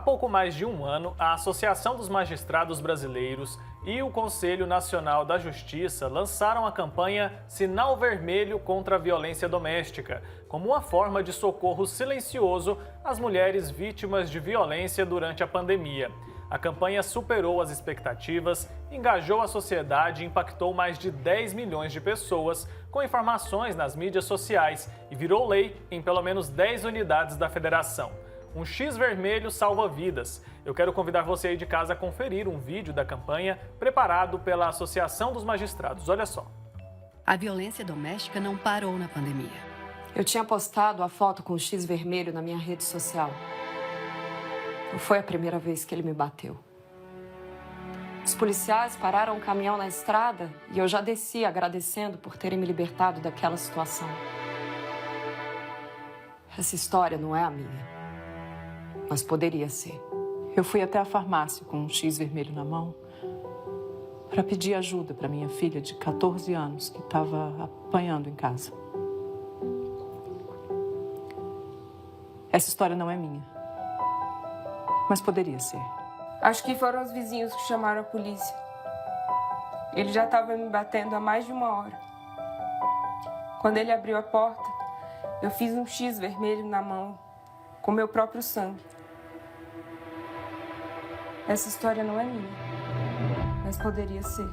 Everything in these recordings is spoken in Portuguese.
pouco mais de um ano, a Associação dos Magistrados Brasileiros e o Conselho Nacional da Justiça lançaram a campanha Sinal Vermelho contra a Violência Doméstica, como uma forma de socorro silencioso às mulheres vítimas de violência durante a pandemia. A campanha superou as expectativas, engajou a sociedade e impactou mais de 10 milhões de pessoas com informações nas mídias sociais e virou lei em pelo menos 10 unidades da federação. Um X vermelho salva vidas. Eu quero convidar você aí de casa a conferir um vídeo da campanha preparado pela Associação dos Magistrados. Olha só. A violência doméstica não parou na pandemia. Eu tinha postado a foto com o X vermelho na minha rede social. Não foi a primeira vez que ele me bateu. Os policiais pararam o caminhão na estrada e eu já desci agradecendo por terem me libertado daquela situação. Essa história não é a minha, mas poderia ser. Eu fui até a farmácia com um X vermelho na mão para pedir ajuda para minha filha de 14 anos que estava apanhando em casa. Essa história não é minha, mas poderia ser. Acho que foram os vizinhos que chamaram a polícia. Ele já estava me batendo há mais de uma hora. Quando ele abriu a porta, eu fiz um X vermelho na mão, com meu próprio sangue. Essa história não é minha, mas poderia ser.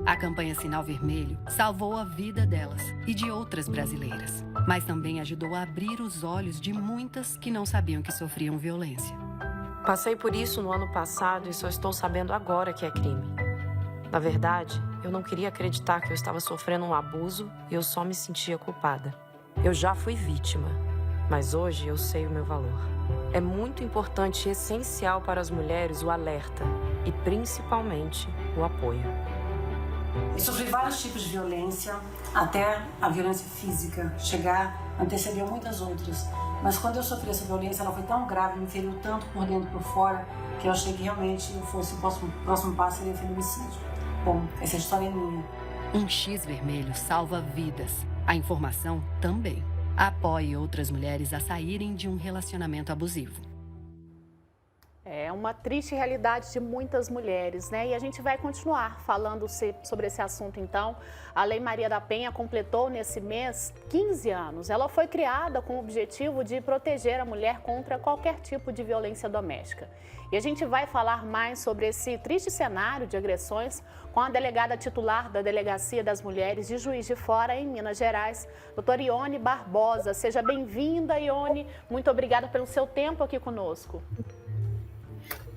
A campanha Sinal Vermelho salvou a vida delas e de outras brasileiras, mas também ajudou a abrir os olhos de muitas que não sabiam que sofriam violência. Passei por isso no ano passado e só estou sabendo agora que é crime. Na verdade, eu não queria acreditar que eu estava sofrendo um abuso e eu só me sentia culpada. Eu já fui vítima, mas hoje eu sei o meu valor. É muito importante e essencial para as mulheres o alerta e, principalmente, o apoio. Eu sofri vários tipos de violência, até a violência física chegar, antecedeu muitas outras. Mas quando eu sofri essa violência, ela foi tão grave, me feriu tanto por dentro e por fora, que eu achei que realmente fosse o próximo passo seria o feminicídio. Bom, essa história é minha. Um X vermelho salva vidas. A informação também. Apoie outras mulheres a saírem de um relacionamento abusivo. É uma triste realidade de muitas mulheres, né? E a gente vai continuar falando sobre esse assunto, então. A Lei Maria da Penha completou nesse mês 15 anos. Ela foi criada com o objetivo de proteger a mulher contra qualquer tipo de violência doméstica. E a gente vai falar mais sobre esse triste cenário de agressões com a delegada titular da Delegacia das Mulheres de Juiz de Fora, em Minas Gerais, doutora Ione Barbosa. Seja bem-vinda, Ione. Muito obrigada pelo seu tempo aqui conosco.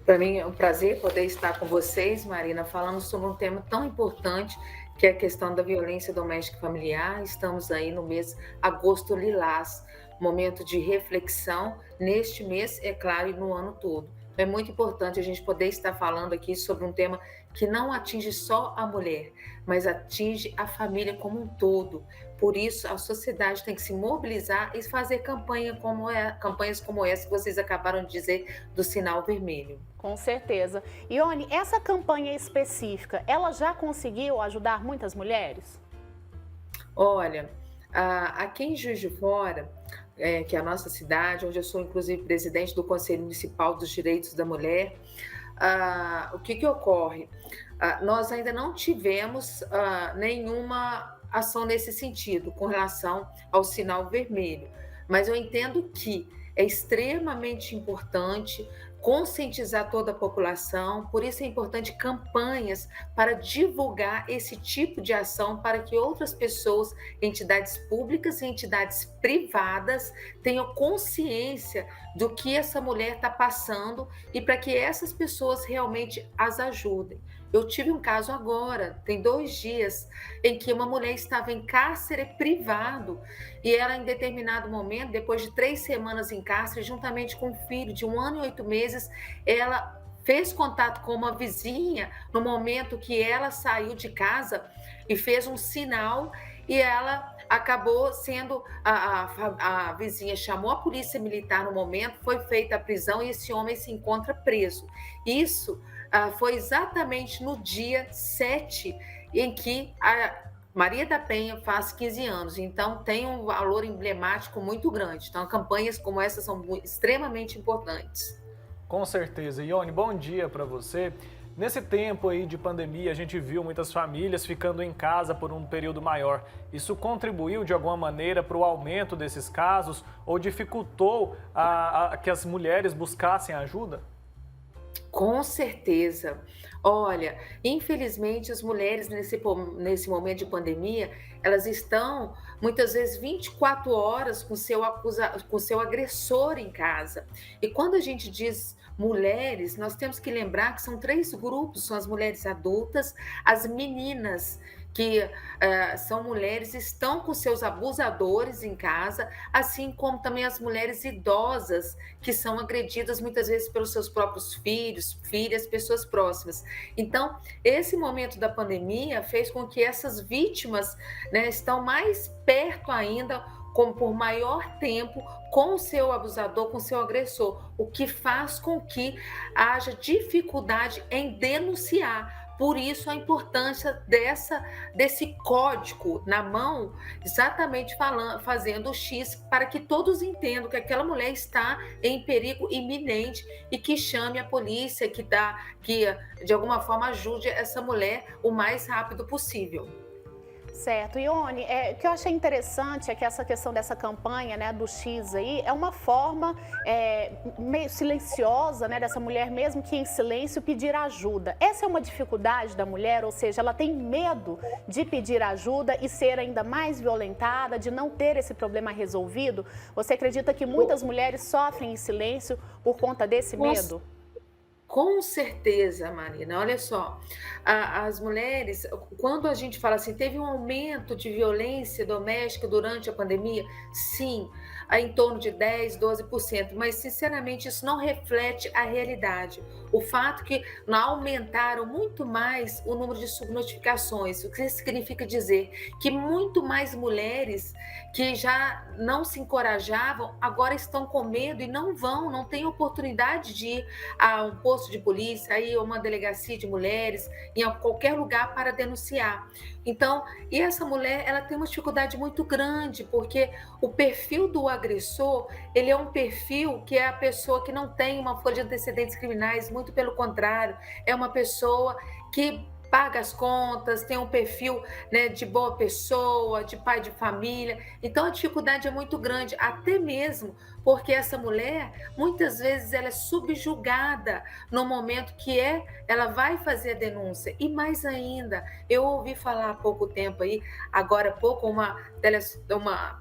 Para mim é um prazer poder estar com vocês, Marina, falando sobre um tema tão importante que é a questão da violência doméstica e familiar. Estamos aí no mês Agosto Lilás, momento de reflexão neste mês, é claro, e no ano todo. É muito importante a gente poder estar falando aqui sobre um tema que não atinge só a mulher, mas atinge a família como um todo. Por isso, a sociedade tem que se mobilizar e fazer campanhas como essa que vocês acabaram de dizer, do Sinal Vermelho. Com certeza. Ione, essa campanha específica, ela já conseguiu ajudar muitas mulheres? Olha, aqui em Juiz de Fora, que é a nossa cidade, onde eu sou inclusive presidente do Conselho Municipal dos Direitos da Mulher, o que ocorre? Nós ainda não tivemos nenhuma ação nesse sentido com relação ao sinal vermelho, mas eu entendo que é extremamente importante conscientizar toda a população, por isso é importante campanhas para divulgar esse tipo de ação para que outras pessoas, entidades públicas e entidades privadas tenham consciência do que essa mulher está passando e para que essas pessoas realmente as ajudem. Eu tive um caso agora, tem 2 dias, em que uma mulher estava em cárcere privado e ela, em determinado momento, depois de 3 semanas em cárcere, juntamente com um filho de 1 ano e 8 meses, ela fez contato com uma vizinha no momento que ela saiu de casa e fez um sinal e ela acabou sendo, a vizinha chamou a polícia militar no momento, foi feita a prisão e esse homem se encontra preso. Isso foi exatamente no dia 7 em que a Maria da Penha faz 15 anos, então tem um valor emblemático muito grande. Então, campanhas como essa são extremamente importantes. Com certeza. Ione, bom dia para você. Nesse tempo aí de pandemia, a gente viu muitas famílias ficando em casa por um período maior. Isso contribuiu de alguma maneira para o aumento desses casos ou dificultou que as mulheres buscassem ajuda? Com certeza. Olha, infelizmente as mulheres nesse momento de pandemia, elas estão muitas vezes 24 horas com seu agressor em casa. E quando a gente diz mulheres, nós temos que lembrar que são 3 grupos, são as mulheres adultas, as meninas, que são mulheres, estão com seus abusadores em casa, assim como também as mulheres idosas, que são agredidas muitas vezes pelos seus próprios filhos, filhas, pessoas próximas. Então, esse momento da pandemia fez com que essas vítimas, né, estão mais perto ainda, como por maior tempo, com o seu abusador, com o seu agressor, o que faz com que haja dificuldade em denunciar. Por isso a importância desse código na mão, exatamente fazendo o X, para que todos entendam que aquela mulher está em perigo iminente e que chame a polícia, que de alguma forma ajude essa mulher o mais rápido possível. Certo. Ione, o que eu achei interessante é que essa questão dessa campanha, né, do X aí, é uma forma meio silenciosa, né, dessa mulher, mesmo que em silêncio, pedir ajuda. Essa é uma dificuldade da mulher, ou seja, ela tem medo de pedir ajuda e ser ainda mais violentada, de não ter esse problema resolvido? Você acredita que muitas mulheres sofrem em silêncio por conta desse medo? Com certeza, Marina. Olha só, as mulheres, quando a gente fala assim, teve um aumento de violência doméstica durante a pandemia? Sim, em torno de 10, 12%, mas sinceramente isso não reflete a realidade. O fato que aumentaram muito mais o número de subnotificações, o que significa dizer que muito mais mulheres que já não se encorajavam, agora estão com medo e não têm oportunidade de ir a um posto de polícia, aí uma delegacia de mulheres, em qualquer lugar para denunciar. Então, e essa mulher, ela tem uma dificuldade muito grande, porque o perfil do agressor, ele é um perfil que é a pessoa que não tem uma folha de antecedentes criminais, muito pelo contrário, é uma pessoa que paga as contas, tem um perfil, né, de boa pessoa, de pai de família. Então a dificuldade é muito grande, até mesmo porque essa mulher, muitas vezes, ela é subjugada no momento que ela vai fazer a denúncia. E mais ainda, eu ouvi falar há pouco tempo aí, agora há pouco, uma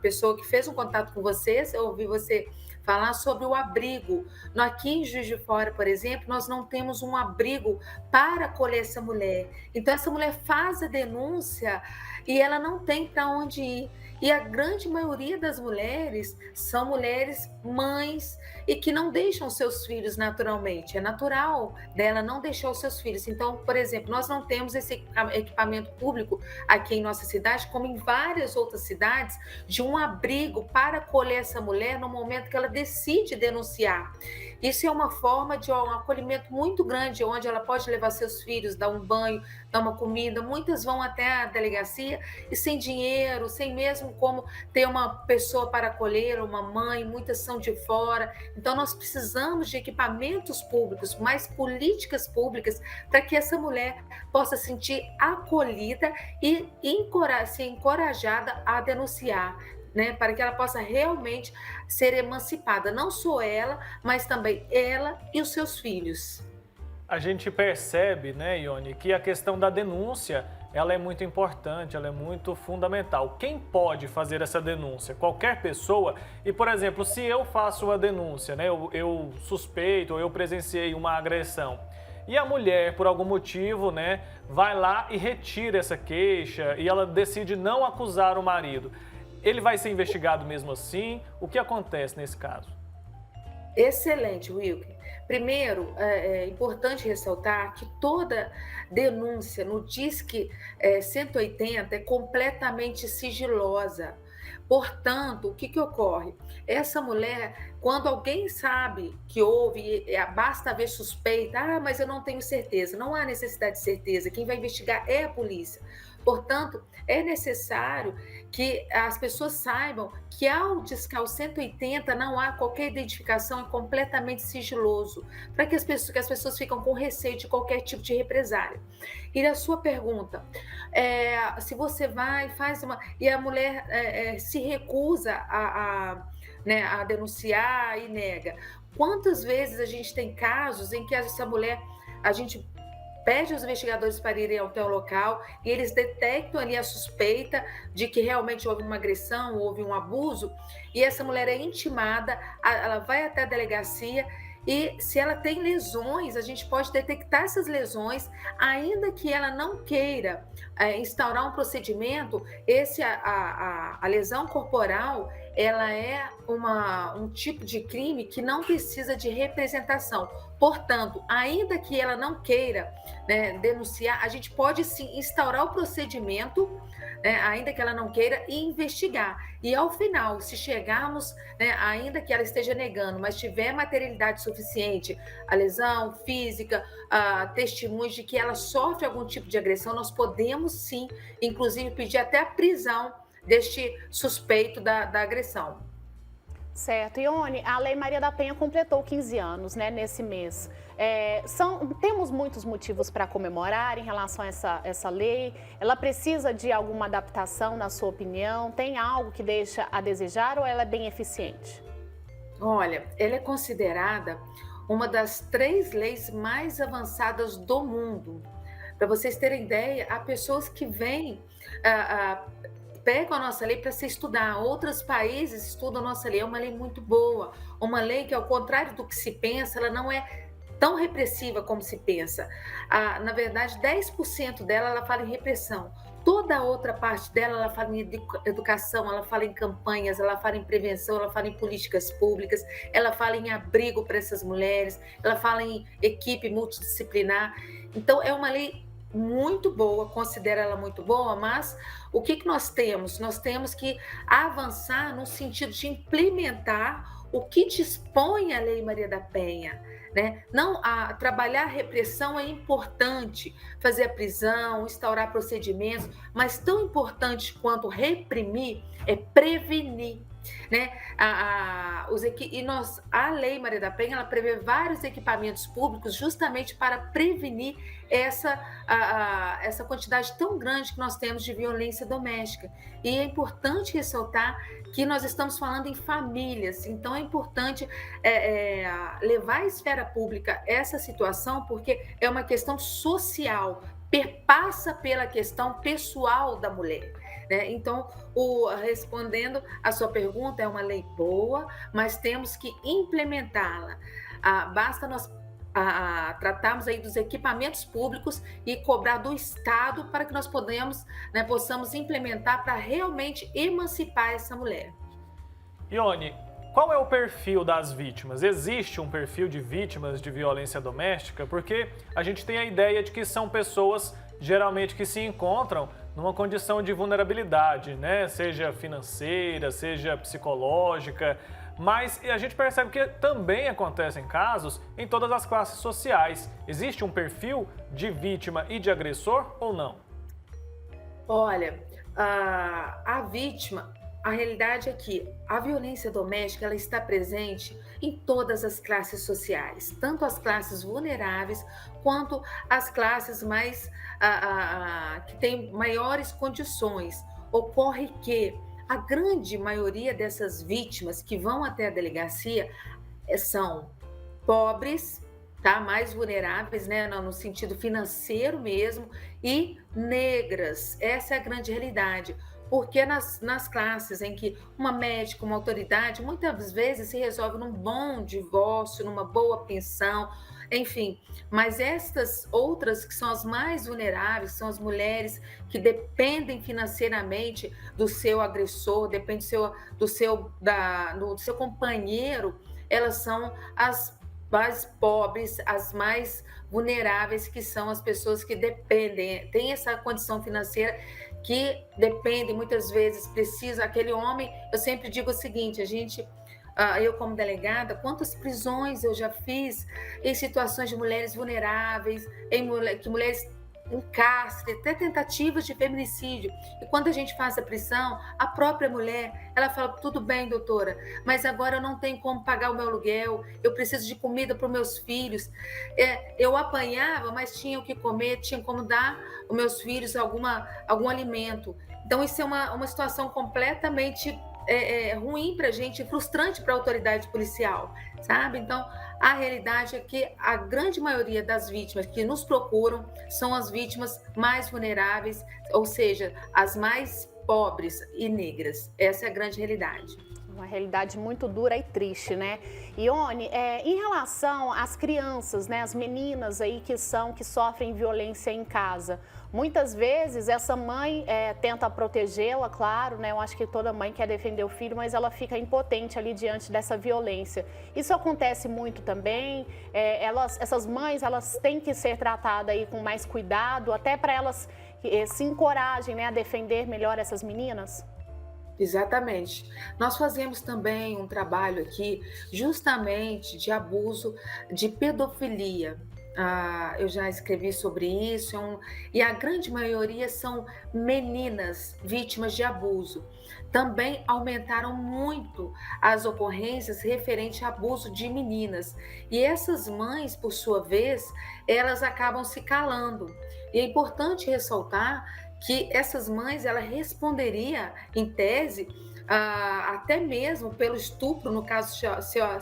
pessoa que fez um contato com vocês, eu ouvi você falar sobre o abrigo. Aqui em Juiz de Fora, por exemplo, nós não temos um abrigo para acolher essa mulher. Então, essa mulher faz a denúncia e ela não tem para onde ir. E a grande maioria das mulheres são mulheres mães e que não deixam seus filhos naturalmente. É natural dela não deixar os seus filhos. Então, por exemplo, nós não temos esse equipamento público aqui em nossa cidade, como em várias outras cidades, de um abrigo para acolher essa mulher no momento que ela decide denunciar. Isso é uma forma de um acolhimento muito grande, onde ela pode levar seus filhos, dar um banho, dar uma comida. Muitas vão até a delegacia e sem dinheiro, sem mesmo como ter uma pessoa para acolher, uma mãe, muitas são de fora. Então, nós precisamos de equipamentos públicos, mais políticas públicas, para que essa mulher possa sentir acolhida e ser encorajada a denunciar, né, para que ela possa realmente ser emancipada, não só ela, mas também ela e os seus filhos. A gente percebe, né, Ione, que a questão da denúncia, ela é muito importante, ela é muito fundamental. Quem pode fazer essa denúncia? Qualquer pessoa. E, por exemplo, se eu faço uma denúncia, né, eu suspeito, ou eu presenciei uma agressão, e a mulher, por algum motivo, né, vai lá e retira essa queixa, e ela decide não acusar o marido, ele vai ser investigado mesmo assim? O que acontece nesse caso? Excelente, Wilker. Primeiro, é importante ressaltar que toda denúncia no Disque 180 é completamente sigilosa. Portanto, o que ocorre? Essa mulher, quando alguém sabe que houve, basta haver suspeita, mas eu não tenho certeza. Não há necessidade de certeza. Quem vai investigar é a polícia. Portanto, é necessário que as pessoas saibam que ao discar o 180 não há qualquer identificação, é completamente sigiloso, para que as pessoas ficam com receio de qualquer tipo de represália. E a sua pergunta, se você vai e faz uma... e a mulher se recusa né, a denunciar e nega. Quantas vezes a gente tem casos em que essa mulher, a gente pede aos investigadores para irem até o local e eles detectam ali a suspeita de que realmente houve uma agressão, houve um abuso, e essa mulher é intimada, ela vai até a delegacia e se ela tem lesões, a gente pode detectar essas lesões, ainda que ela não queira instaurar um procedimento, a lesão corporal, ela é um tipo de crime que não precisa de representação. Portanto, ainda que ela não queira, né, denunciar, a gente pode sim instaurar o procedimento, né, ainda que ela não queira, e investigar. E ao final, se chegarmos, né, ainda que ela esteja negando, mas tiver materialidade suficiente, a lesão física, testemunhos de que ela sofre algum tipo de agressão, nós podemos sim, inclusive, pedir até a prisão deste suspeito da agressão. Certo. Ione, a Lei Maria da Penha completou 15 anos, né, nesse mês. Temos muitos motivos para comemorar em relação a essa lei. Ela precisa de alguma adaptação, na sua opinião? Tem algo que deixa a desejar ou ela é bem eficiente? Olha, ela é considerada uma das 3 leis mais avançadas do mundo. Para vocês terem ideia, há pessoas que vêm... pegam a nossa lei para se estudar. Outros países estudam a nossa lei. É uma lei muito boa. Uma lei que, ao contrário do que se pensa, ela não é tão repressiva como se pensa. Na verdade, 10% dela ela fala em repressão. Toda a outra parte dela, ela fala em educação, ela fala em campanhas, ela fala em prevenção, ela fala em políticas públicas, ela fala em abrigo para essas mulheres, ela fala em equipe multidisciplinar. Então, é uma lei muito boa, considero ela muito boa, mas o que nós temos? Nós temos que avançar no sentido de implementar o que dispõe a Lei Maria da Penha, né? Não, trabalhar a repressão é importante, fazer a prisão, instaurar procedimentos, mas tão importante quanto reprimir é prevenir. Né? A Lei Maria da Penha ela prevê vários equipamentos públicos justamente para prevenir essa quantidade tão grande que nós temos de violência doméstica. E é importante ressaltar que nós estamos falando em famílias, então é importante levar à esfera pública essa situação, porque é uma questão social, perpassa pela questão pessoal da mulher. Então, respondendo a sua pergunta, é uma lei boa, mas temos que implementá-la. Basta nós tratarmos aí dos equipamentos públicos e cobrar do Estado para que nós possamos implementar para realmente emancipar essa mulher. Ione, qual é o perfil das vítimas? Existe um perfil de vítimas de violência doméstica? Porque a gente tem a ideia de que são pessoas geralmente que se encontram numa condição de vulnerabilidade, né? Seja financeira, seja psicológica, mas a gente percebe que também acontecem casos em todas as classes sociais. Existe um perfil de vítima e de agressor ou não? Olha, a vítima, a realidade é que a violência doméstica ela está presente em todas as classes sociais, tanto as classes vulneráveis quanto as classes mais que têm maiores condições. Ocorre que a grande maioria dessas vítimas que vão até a delegacia são pobres, tá? Mais vulneráveis, né? No sentido financeiro mesmo, e negras. Essa é a grande realidade. Porque nas classes em que uma médica, uma autoridade, muitas vezes se resolve num bom divórcio, numa boa pensão, enfim. Mas estas outras que são as mais vulneráveis, são as mulheres que dependem financeiramente do seu agressor, dependem do seu companheiro, elas são as mais pobres, as mais vulneráveis, que são as pessoas que dependem, tem essa condição financeira que depende, muitas vezes precisa, aquele homem, eu sempre digo o seguinte, eu como delegada, quantas prisões eu já fiz em situações de mulheres vulneráveis, que mulheres em cárcere, até tentativas de feminicídio. E quando a gente faz a prisão, a própria mulher, ela fala, tudo bem, doutora, mas agora eu não tenho como pagar o meu aluguel, eu preciso de comida para os meus filhos. Eu apanhava, mas tinha o que comer, tinha como dar aos meus filhos algum alimento. Então, isso é uma situação completamente ruim para a gente, frustrante para a autoridade policial, sabe? Então, a realidade é que a grande maioria das vítimas que nos procuram são as vítimas mais vulneráveis, ou seja, as mais pobres e negras. Essa é a grande realidade. Uma realidade muito dura e triste, né? Ione, em relação às crianças, né, as meninas aí que sofrem violência em casa, muitas vezes essa mãe tenta protegê-la, claro, né? Eu acho que toda mãe quer defender o filho, mas ela fica impotente ali diante dessa violência. Isso acontece muito também. Essas mães, elas têm que ser tratadas aí com mais cuidado, até para elas se encorajem, né, a defender melhor essas meninas. Exatamente. Nós fazemos também um trabalho aqui justamente de abuso, de pedofilia. Eu já escrevi sobre isso, e a grande maioria são meninas vítimas de abuso. Também aumentaram muito as ocorrências referentes a abuso de meninas. E essas mães, por sua vez, elas acabam se calando. E é importante ressaltar que essas mães, ela responderia, em tese, até mesmo pelo estupro, no caso,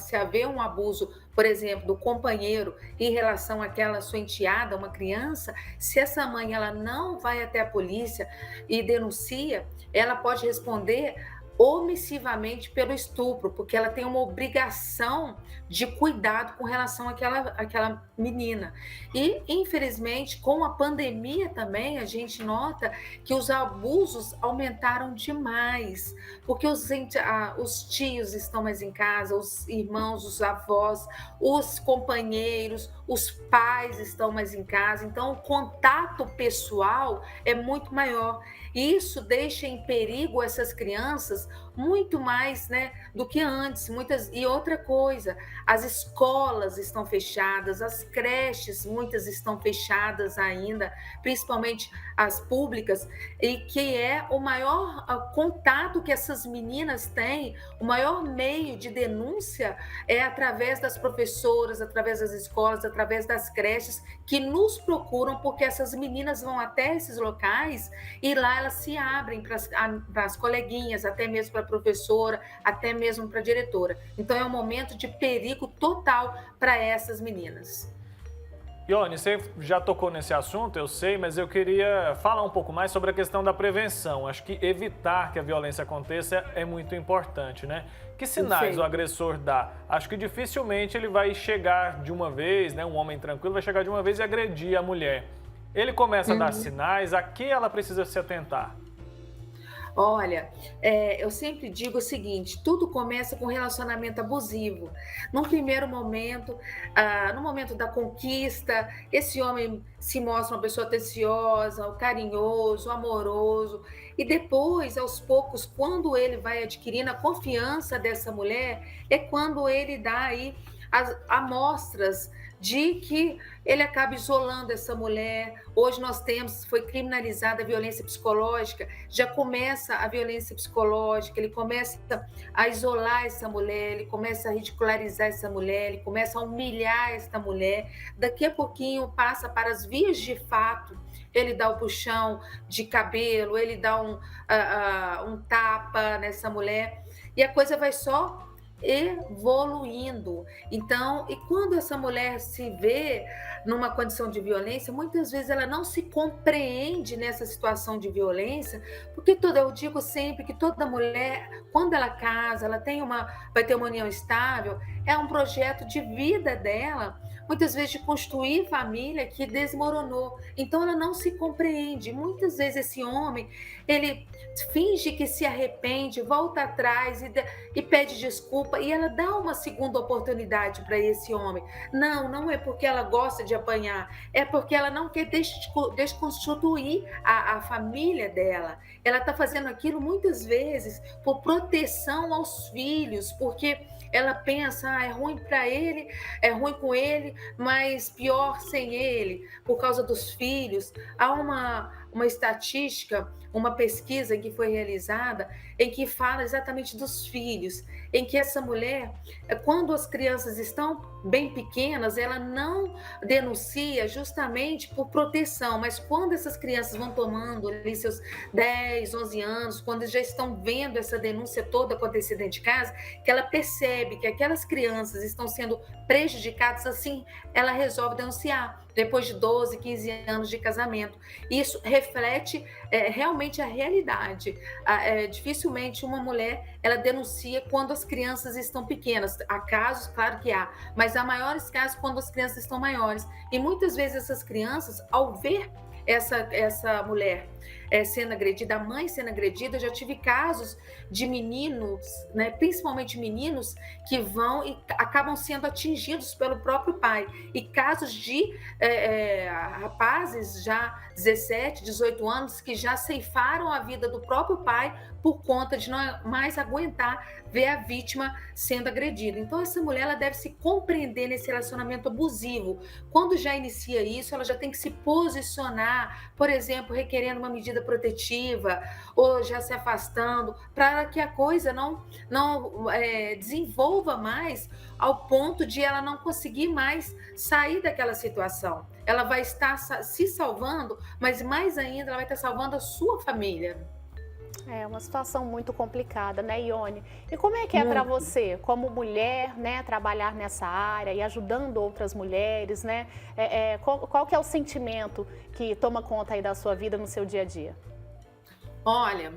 se haver um abuso, por exemplo, do companheiro em relação àquela sua enteada, uma criança, se essa mãe ela não vai até a polícia e denuncia, ela pode responder omissivamente pelo estupro, porque ela tem uma obrigação de cuidado com relação àquela menina. E, infelizmente, com a pandemia também, a gente nota que os abusos aumentaram demais, porque os tios estão mais em casa, os irmãos, os avós, os companheiros, os pais estão mais em casa, então o contato pessoal é muito maior. E isso deixa em perigo essas crianças muito mais, né, do que antes. E outra coisa, as escolas estão fechadas, as creches, muitas estão fechadas ainda, principalmente as públicas, e que é o maior contato que essas meninas têm, o maior meio de denúncia é através das professoras, através das escolas, através das creches, que nos procuram, porque essas meninas vão até esses locais e lá elas se abrem para as coleguinhas, até mesmo para a professora, até mesmo para a diretora. Então é um momento de perigo total para essas meninas. Ione, você já tocou nesse assunto, eu sei, mas eu queria falar um pouco mais sobre a questão da prevenção. Acho que evitar que a violência aconteça é muito importante, né? Que sinais o agressor dá? Acho que dificilmente ele vai chegar de uma vez, né? Um homem tranquilo vai chegar de uma vez e agredir a mulher. Ele começa a dar sinais, a que ela precisa se atentar? Olha, eu sempre digo o seguinte, tudo começa com relacionamento abusivo. Num primeiro momento, no momento da conquista, esse homem se mostra uma pessoa atenciosa, carinhoso, amoroso, e depois, aos poucos, quando ele vai adquirindo a confiança dessa mulher, é quando ele dá aí as amostras de que ele acaba isolando essa mulher. Hoje nós foi criminalizada a violência psicológica, já começa a violência psicológica, ele começa a isolar essa mulher, ele começa a ridicularizar essa mulher, ele começa a humilhar esta mulher, daqui a pouquinho passa para as vias de fato, ele dá o puxão de cabelo, ele dá um tapa nessa mulher, e a coisa vai só evoluindo. Então, e quando essa mulher se vê numa condição de violência, muitas vezes ela não se compreende nessa situação de violência, porque eu digo sempre que toda mulher, quando ela casa, ela vai ter uma união estável, é um projeto de vida dela, muitas vezes de construir família que desmoronou. Então ela não se compreende. Muitas vezes esse homem, ele finge que se arrepende, volta atrás e pede desculpa, e ela dá uma segunda oportunidade para esse homem. Não é porque ela gosta de apanhar, é porque ela não quer desconstruir a família dela. Ela está fazendo aquilo muitas vezes por proteção aos filhos, porque ela pensa, é ruim para ele, é ruim com ele, mas pior sem ele, por causa dos filhos. Há uma estatística, uma pesquisa que foi realizada em que fala exatamente dos filhos, em que essa mulher, quando as crianças estão bem pequenas, ela não denuncia justamente por proteção, mas quando essas crianças vão tomando ali seus 10, 11 anos, quando já estão vendo essa denúncia toda acontecer dentro de casa, que ela percebe que aquelas crianças estão sendo prejudicadas, assim, ela resolve denunciar, depois de 12, 15 anos de casamento. Isso reflete realmente a realidade. Dificilmente uma mulher, ela denuncia quando as crianças estão pequenas. Há casos, claro que há, mas há maiores casos quando as crianças estão maiores. E muitas vezes essas crianças, ao ver essa mulher sendo agredida, a mãe sendo agredida, eu já tive casos de meninos, né, principalmente meninos, que vão e acabam sendo atingidos pelo próprio pai. E casos de rapazes já 17, 18 anos que já ceifaram a vida do próprio pai por conta de não mais aguentar ver a vítima sendo agredida. Então, essa mulher, ela deve se compreender nesse relacionamento abusivo. Quando já inicia isso, ela já tem que se posicionar, por exemplo, requerendo uma medida protetiva ou já se afastando, para que a coisa não desenvolva mais ao ponto de ela não conseguir mais sair daquela situação. Ela vai estar se salvando, mas mais ainda ela vai estar salvando a sua família. É uma situação muito complicada, né, Ione? E como é que é para você, como mulher, né, trabalhar nessa área e ajudando outras mulheres, né? Qual que é o sentimento que toma conta aí da sua vida no seu dia a dia? Olha,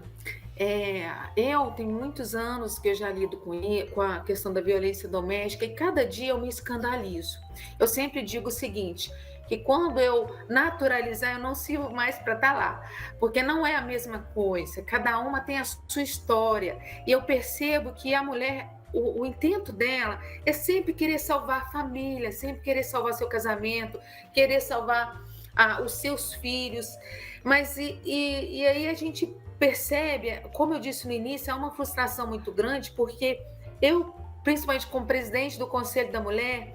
eu tenho muitos anos que eu já lido com a questão da violência doméstica e cada dia eu me escandalizo. Eu sempre digo o seguinte, que quando eu naturalizar, eu não sirvo mais para estar lá, porque não é a mesma coisa, cada uma tem a sua história, e eu percebo que a mulher, o intento dela é sempre querer salvar a família, sempre querer salvar seu casamento, querer salvar os seus filhos, mas e aí a gente percebe, como eu disse no início, há uma frustração muito grande, porque eu, principalmente como presidente do Conselho da Mulher,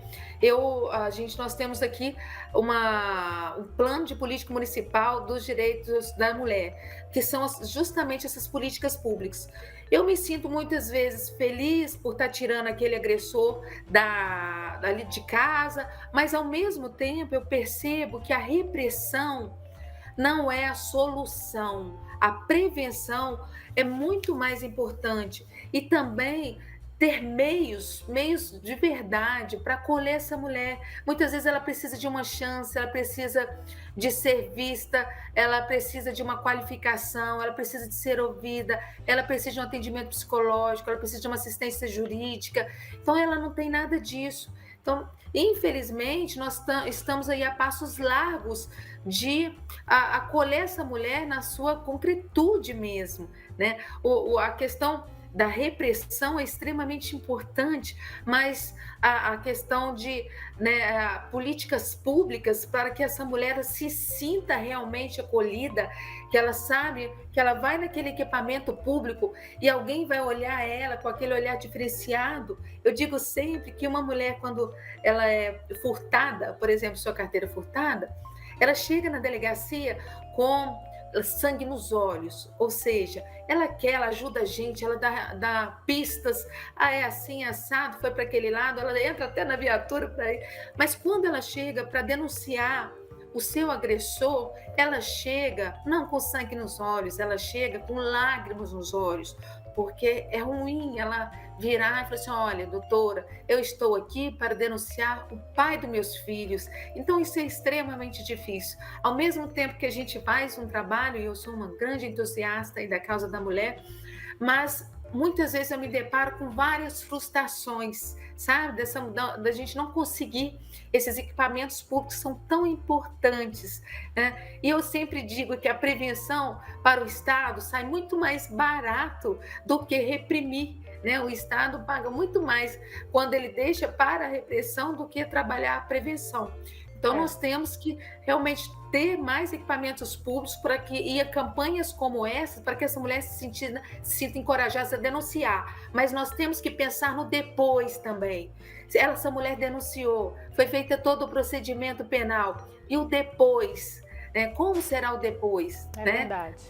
nós temos aqui um plano de política municipal dos direitos da mulher, que são justamente essas políticas públicas. Eu me sinto muitas vezes feliz por estar tirando aquele agressor dali de casa, mas ao mesmo tempo eu percebo que a repressão não é a solução. A prevenção é muito mais importante e também ter meios de verdade para acolher essa mulher. Muitas vezes ela precisa de uma chance, ela precisa de ser vista, ela precisa de uma qualificação, ela precisa de ser ouvida, ela precisa de um atendimento psicológico, ela precisa de uma assistência jurídica. Então, ela não tem nada disso. Então, infelizmente, nós estamos aí a passos largos de acolher essa mulher na sua concretude mesmo, né? A questão da repressão é extremamente importante, mas a questão de políticas públicas para que essa mulher se sinta realmente acolhida, que ela sabe que ela vai naquele equipamento público e alguém vai olhar ela com aquele olhar diferenciado. Eu digo sempre que uma mulher, quando ela é furtada, por exemplo, sua carteira furtada, ela chega na delegacia com sangue nos olhos, ou seja, ela ajuda a gente, ela dá pistas, é assim, assado, foi para aquele lado, ela entra até na viatura para ir, mas quando ela chega para denunciar o seu agressor, ela chega não com sangue nos olhos, ela chega com lágrimas nos olhos, porque é ruim ela virar e falar assim, olha, doutora, eu estou aqui para denunciar o pai dos meus filhos. Então, isso é extremamente difícil. Ao mesmo tempo que a gente faz um trabalho, e eu sou uma grande entusiasta da causa da mulher, mas muitas vezes eu me deparo com várias frustrações, sabe? Da gente não conseguir esses equipamentos públicos que são tão importantes, né? E eu sempre digo que a prevenção para o Estado sai muito mais barato do que reprimir, né? O Estado paga muito mais quando ele deixa para a repressão do que trabalhar a prevenção. Então, nós temos que realmente ter mais equipamentos públicos e campanhas como essas, para que essa mulher se sinta encorajada a denunciar. Mas nós temos que pensar no depois também. Essa mulher denunciou, foi feito todo o procedimento penal. E o depois? Né? Como será o depois? É né? verdade.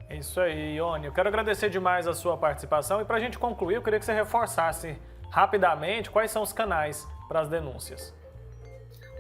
É isso aí, Ione. Eu quero agradecer demais a sua participação e para a gente concluir, eu queria que você reforçasse rapidamente quais são os canais para as denúncias.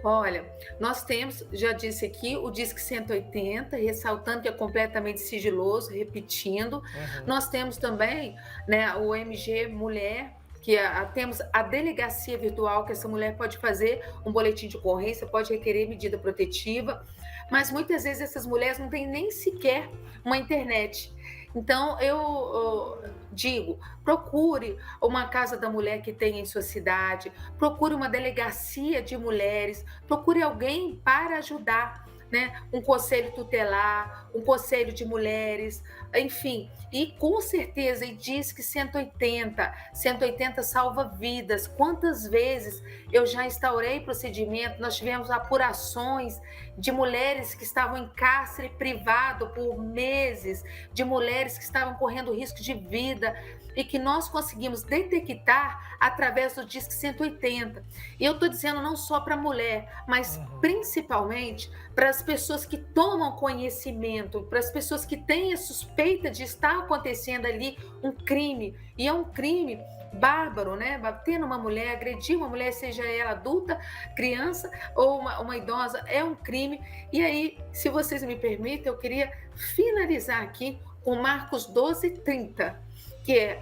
Olha, nós temos, já disse aqui, o Disque 180, ressaltando que é completamente sigiloso, repetindo. Nós temos também, né, o MG Mulher, que temos a delegacia virtual, que essa mulher pode fazer um boletim de ocorrência, pode requerer medida protetiva, mas muitas vezes essas mulheres não têm nem sequer uma internet. Então, eu digo, procure uma casa da mulher que tenha em sua cidade, procure uma delegacia de mulheres, procure alguém para ajudar, né? Um conselho tutelar, um conselho de mulheres, enfim. E com certeza, e diz que 180 salva vidas. Quantas vezes eu já instaurei procedimento, nós tivemos apurações de mulheres que estavam em cárcere privado por meses, de mulheres que estavam correndo risco de vida e que nós conseguimos detectar através do Disque 180. E eu estou dizendo não só para a mulher, mas principalmente para as pessoas que tomam conhecimento, para as pessoas que têm a suspeita de estar acontecendo ali um crime. E é um crime bárbaro, né? Bater numa mulher, agredir uma mulher, seja ela adulta, criança ou uma idosa, é um crime. E aí, se vocês me permitem, eu queria finalizar aqui com Marcos 12:30, que é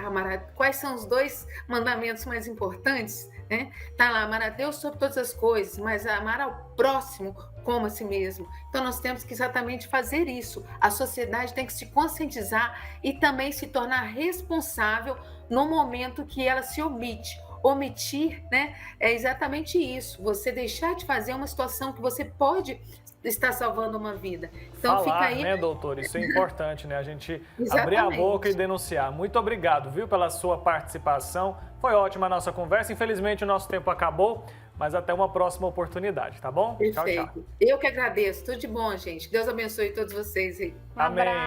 quais são os 2 mandamentos mais importantes, né? Tá lá, amar a Deus sobre todas as coisas, mas amar ao próximo como a si mesmo. Então nós temos que exatamente fazer isso. A sociedade tem que se conscientizar e também se tornar responsável no momento que ela se omite. Omitir, né, é exatamente isso. Você deixar de fazer uma situação que você pode estar salvando uma vida. Então Falar, fica aí, né, doutor? Isso é importante, né? A gente abrir a Exatamente. boca e denunciar. Muito obrigado, viu, pela sua participação. Foi ótima a nossa conversa. Infelizmente o nosso tempo acabou, mas até uma próxima oportunidade, tá bom? Perfeito. Tchau, tchau. Eu que agradeço. Tudo de bom, gente. Deus abençoe todos vocês aí. Amém. Abraço.